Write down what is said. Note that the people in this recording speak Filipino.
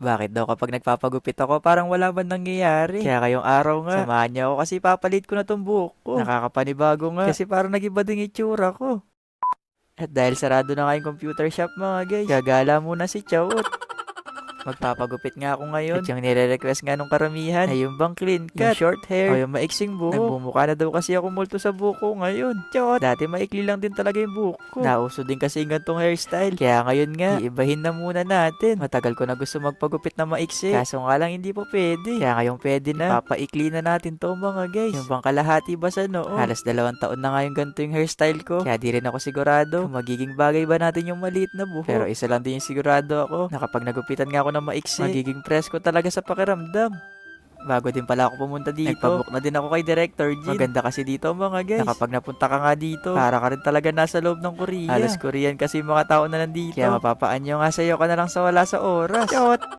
Bakit daw kapag nagpapagupit ako parang wala man nangyayari? Kaya kayong araw nga, samahan niyo ako kasi papalit ko na tong buhok ko. Nakakapanibago nga kasi parang nag-iba din itsura ko. At dahil sarado na nga yung computer shop mga guys, gagala muna si Chawot. Magpapagupit nga ako ngayon. At yung nire-request nga nung karamihan ay yung bang clean cut, yung short hair, o yung maiksing buhok. Nagbumuka na daw kasi ako multo sa buhok ko ngayon. Chot! Dati maikli lang din talaga yung buhok ko. Nauso din kasi yung gantong hairstyle. Kaya ngayon nga, iibahin na muna natin. Matagal ko na gusto magpagupit na maiksi. Kaso nga lang hindi pa pwede. Kaya ngayong pwede na. Papaikli na natin to mga guys. Yung bang kalahati ba sa noo? Halos 2 taon na nga yung ganito yung hairstyle ko. Kaya di rin ako sigurado kung magiging bagay ba natin yung maliit na buhok. Pero isa lang din yung sigurado ako na kapag nagupitan nga ako na maiksi, magiging presko talaga sa pakiramdam. Bago din pala ako pumunta dito, nagpabook na din ako kay Director Jin. Maganda kasi dito mga guys, na kapag napunta ka nga dito, para ka rin talaga nasa loob ng Korea. Halos Korean kasi mga tao na nandito. Kaya mapapaanyo nga sa'yo ka na lang sa wala sa oras. Chot!